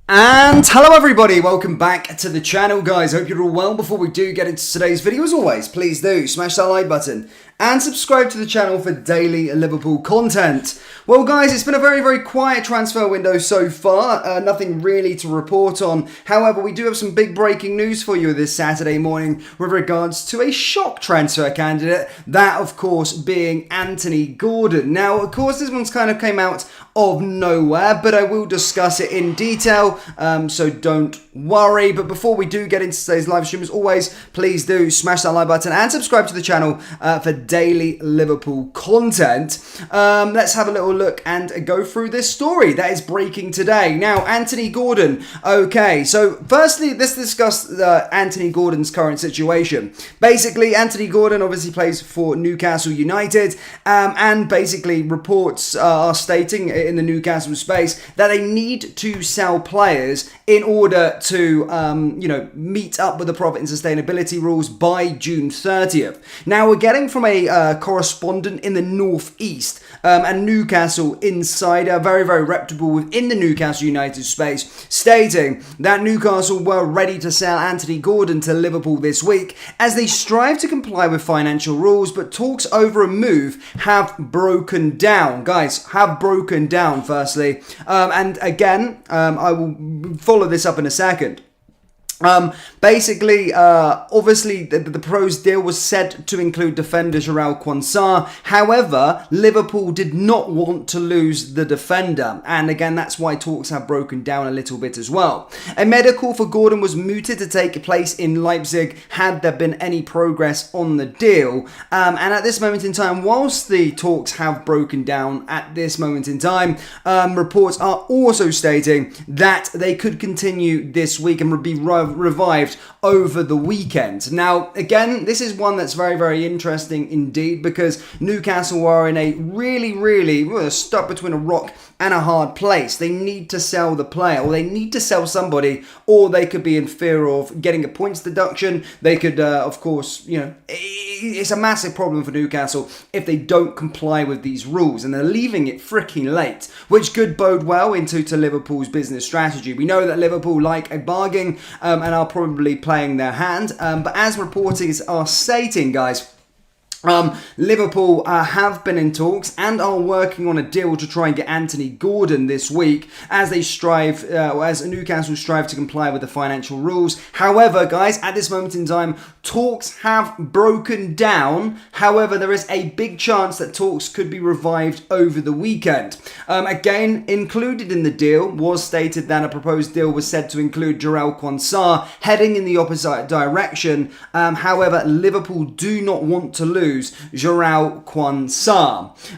And hello everybody, welcome back to the channel guys. Hope you're all well. Before we do get into today's video, as always, please do smash that like button and subscribe to the channel for daily Liverpool content. Well guys, it's been a very quiet transfer window so far, nothing really to report on. However, we do have some big breaking news for you this Saturday morning with regards to a shock transfer candidate, that of course being Anthony Gordon. Now of course this one's kind of came out of nowhere, but I will discuss it in detail, so don't worry. But before we do get into today's live stream, as always, please do smash that like button and subscribe to the channel for daily Liverpool content. Let's have a little look and go through this story that is breaking today. Now, Anthony Gordon. Okay, so firstly, let's discuss Anthony Gordon's current situation. Basically, Anthony Gordon obviously plays for Newcastle United, and basically reports are stating in the Newcastle space that they need to sell players in order to, meet up with the profit and sustainability rules by June 30th. Now, we're getting from a correspondent in the Northeast, and Newcastle insider, very reputable within the Newcastle United space, stating that Newcastle were ready to sell Anthony Gordon to Liverpool this week as they strive to comply with financial rules, but talks over a move have broken down. Guys, have broken down firstly. And again, I will follow this up in a second. Obviously, the pros deal was said to include defender Jurgen. However, Liverpool did not want to lose the defender, and again, that's why talks have broken down a little bit as well. A medical for Gordon was mooted to take place in Leipzig had there been any progress on the deal. And at this moment in time, whilst the talks have broken down at this moment in time, reports are also stating that they could continue this week and would be revived over the weekend. Now, again, this is one that's very interesting indeed, because Newcastle are in a really stuck between a rock and a hard place. They need to sell the player, or they need to sell somebody, or they could be in fear of getting a points deduction. They could, of course, it's a massive problem for Newcastle if they don't comply with these rules, and they're leaving it freaking late, which could bode well into Liverpool's business strategy. We know that Liverpool like a bargain, and are probably playing their hand, but as reporters are stating, guys, Liverpool have been in talks and are working on a deal to try and get Anthony Gordon this week as they strive, as Newcastle strive to comply with the financial rules. However, guys, at this moment in time, talks have broken down. However, there is a big chance that talks could be revived over the weekend. Again, included in the deal was stated that a proposed deal was said to include Jurgen heading in the opposite direction. However, Liverpool do not want to lose Jurgen.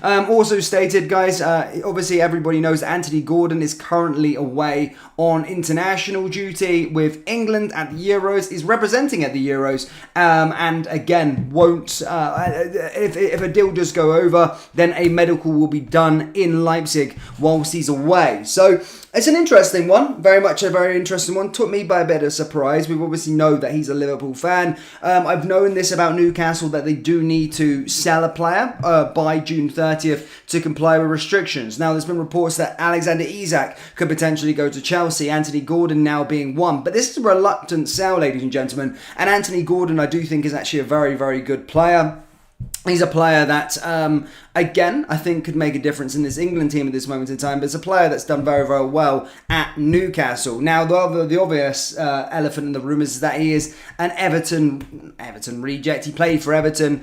Also stated, guys, obviously everybody knows that Anthony Gordon is currently away on international duty with England at the Euros, is representing at the Euros, and again won't, if a deal does go over, then a medical will be done in Leipzig whilst he's away. So it's an interesting one, very much a very interesting one. Took me by a bit of surprise. We obviously know that he's a Liverpool fan. I've known this about Newcastle, that they do need to sell a player by June 30th to comply with restrictions. Now, there's been reports that Alexander Isak could potentially go to Chelsea, Anthony Gordon now being one. But this is a reluctant sell, ladies and gentlemen. And Anthony Gordon, I do think, is actually a very good player. He's a player that, again, I think could make a difference in this England team at this moment in time, but it's a player that's done very well at Newcastle. Now, the obvious elephant in the room is that he is an Everton reject. He played for Everton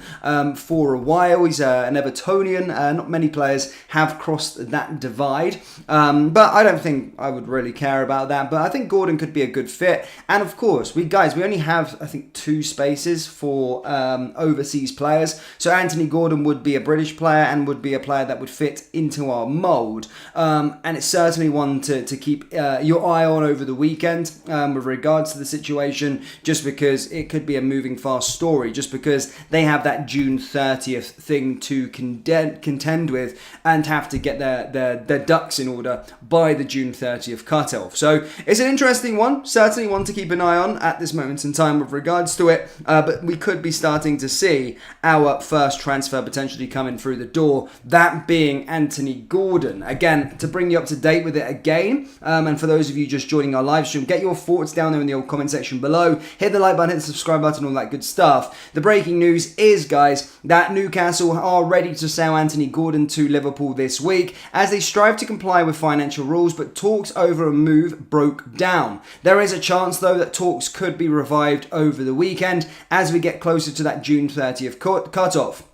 for a while. He's an Evertonian. Not many players have crossed that divide, but I don't think I would really care about that. But I think Gordon could be a good fit. And of course, we only have, I think, 2 spaces for overseas players. So Anthony Gordon would be a British player and would be a player that would fit into our mould. And it's certainly one to keep your eye on over the weekend with regards to the situation, just because it could be a moving fast story, just because they have that June 30th thing to contend with and have to get their ducks in order by the June 30th cutoff. So it's an interesting one, certainly one to keep an eye on at this moment in time with regards to it, but we could be starting to see our first first transfer potentially coming through the door, that being Anthony Gordon. Again, to bring you up to date with it again, and for those of you just joining our live stream, get your thoughts down there in the old comment section below. Hit the like button, hit the subscribe button, all that good stuff. The breaking news is, guys, that Newcastle are ready to sell Anthony Gordon to Liverpool this week as they strive to comply with financial rules, but talks over a move broke down. There is a chance, though, that talks could be revived over the weekend as we get closer to that June 30th cut-off.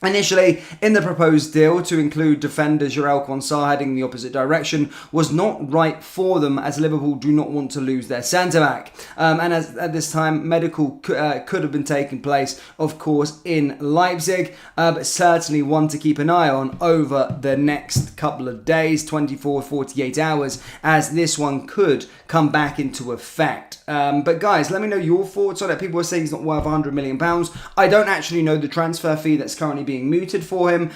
Initially, in the proposed deal to include defender Jurgen Quansah heading in the opposite direction was not right for them, as Liverpool do not want to lose their centre-back. And at this time, medical could have been taking place, of course, in Leipzig, but certainly one to keep an eye on over the next couple of days, 24, 48 hours, as this one could come back into effect. But guys, let me know your thoughts on it. People are saying he's not worth £100 million. I don't actually know the transfer fee that's currently being mooted for him.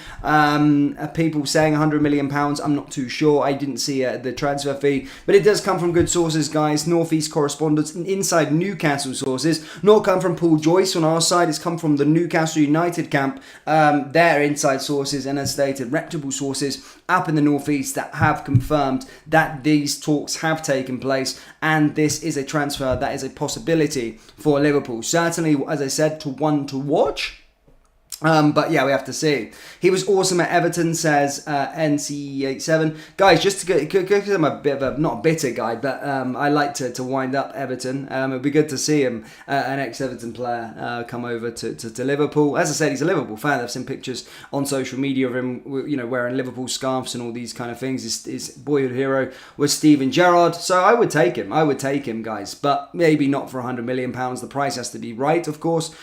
People saying £100 million, I'm not too sure. I didn't see the transfer fee, but it does come from good sources, guys. Northeast correspondents and inside Newcastle sources. Not come from Paul Joyce on our side. It's come from the Newcastle United camp. Their inside sources, and as stated, reputable sources up in the Northeast that have confirmed that these talks have taken place, and this is a transfer that is a possibility for Liverpool. Certainly, as I said, to watch. But yeah, we have to see. He was awesome at Everton, says NC87. Guys, just to because I'm a bit of a, not a bitter guy, but I like to wind up Everton. It would be good to see him, an ex-Everton player, come over to Liverpool. As I said, he's a Liverpool fan. I've seen pictures on social media of him, wearing Liverpool scarves and all these kind of things. His boyhood hero was Steven Gerrard. So I would take him. Guys. But maybe not for £100 million. The price has to be right, of course.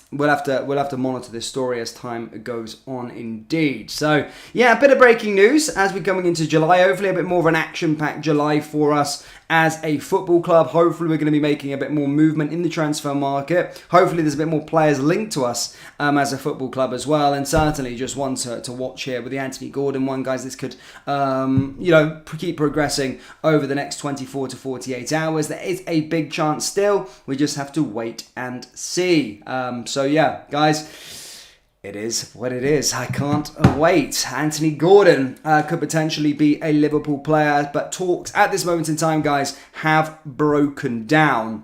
We'll have to monitor this story as time goes on, indeed. So yeah, a bit of breaking news as we're coming into July. Hopefully a bit more of an action-packed July for us as a football club. Hopefully we're going to be making a bit more movement in the transfer market. Hopefully there's a bit more players linked to us as a football club as well. And certainly just one to watch here with the Anthony Gordon one, guys. This could keep progressing over the next 24 to 48 hours. There is a big chance still. We just have to wait and see. So yeah, guys, it is what it is. I can't wait. Anthony Gordon could potentially be a Liverpool player, but talks at this moment in time, guys, have broken down.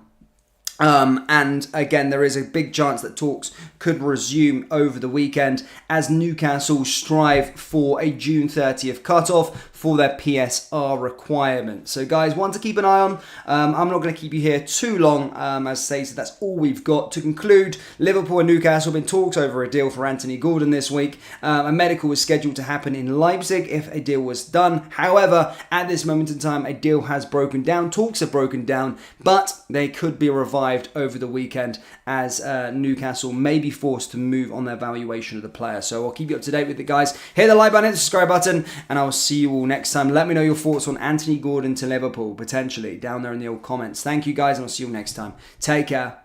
And again, there is a big chance that talks could resume over the weekend as Newcastle strive for a June 30th cutoff for their PSR requirement. So guys, one to keep an eye on. I'm not going to keep you here too long. As stated, that's all we've got. To conclude, Liverpool and Newcastle have been talks over a deal for Anthony Gordon this week. A medical was scheduled to happen in Leipzig if a deal was done. However, at this moment in time, a deal has broken down. Talks have broken down, but they could be revived over the weekend as Newcastle may be forced to move on their valuation of the player. So I'll keep you up to date with it, guys. Hit the like button, hit the subscribe button, and I will see you all next time. Let me know your thoughts on Anthony Gordon to Liverpool, potentially, down there in the old comments. Thank you, guys, and I'll see you all next time. Take care.